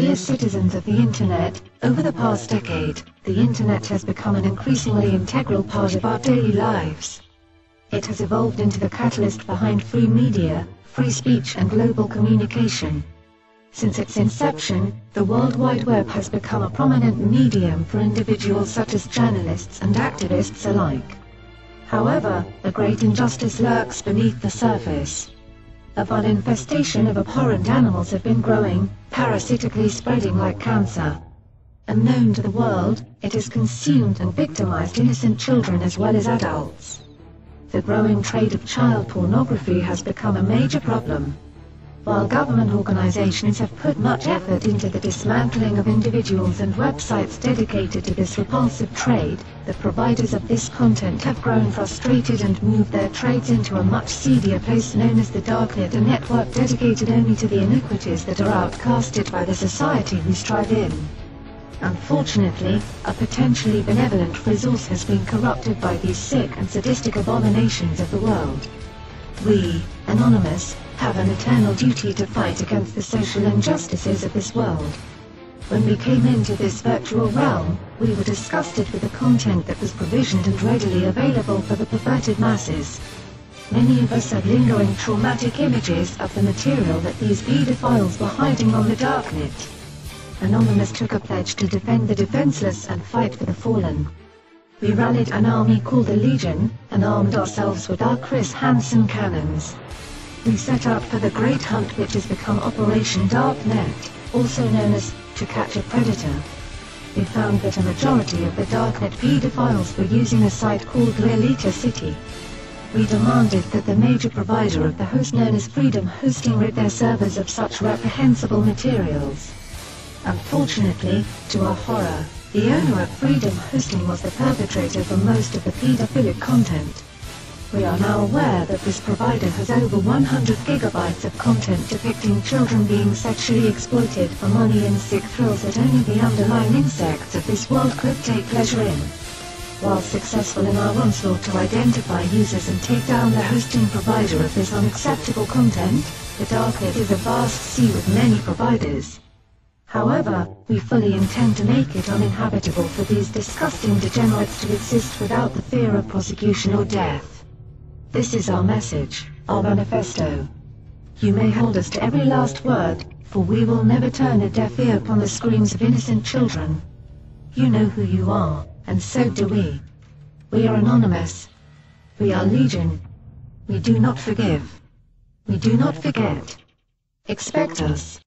Dear citizens of the Internet, over the past decade, the Internet has become an increasingly integral part of our daily lives. It has evolved into the catalyst behind free media, free speech and global communication. Since its inception, the World Wide Web has become a prominent medium for individuals such as journalists and activists alike. However, a great injustice lurks beneath the surface. A vile infestation of abhorrent animals have been growing, parasitically spreading like cancer. Unknown to the world, it has consumed and victimized innocent children as well as adults. The growing trade of child pornography has become a major problem. While government organizations have put much effort into the dismantling of individuals and websites dedicated to this repulsive trade, the providers of this content have grown frustrated and moved their trades into a much seedier place known as the DarkNet, a network dedicated only to the iniquities that are outcasted by the society we strive in. Unfortunately, a potentially benevolent resource has been corrupted by these sick and sadistic abominations of the world. We, Anonymous, have an eternal duty to fight against the social injustices of this world. When we came into this virtual realm, we were disgusted with the content that was provisioned and readily available for the perverted masses. Many of us had lingering traumatic images of the material that these pedophiles were hiding on the darknet. Anonymous took a pledge to defend the defenseless and fight for the fallen. We rallied an army called the Legion, and armed ourselves with our Chris Hansen cannons. We set out for the great hunt which has become Operation DarkNet, also known as To Catch a Predator. We found that a majority of the DarkNet pedophiles were using a site called Realita City. We demanded that the major provider of the host known as Freedom Hosting rid their servers of such reprehensible materials. Unfortunately, to our horror, the owner of Freedom Hosting was the perpetrator for most of the pedophilic content. We are now aware that this provider has over 100 gigabytes of content depicting children being sexually exploited for money and sick thrills that only the underlying insects of this world could take pleasure in. While successful in our onslaught to identify users and take down the hosting provider of this unacceptable content, the Darknet is a vast sea with many providers. However, we fully intend to make it uninhabitable for these disgusting degenerates to exist without the fear of prosecution or death. This is our message, our manifesto. You may hold us to every last word, for we will never turn a deaf ear upon the screams of innocent children. You know who you are, and so do we. We are Anonymous. We are Legion. We do not forgive. We do not forget. Expect us.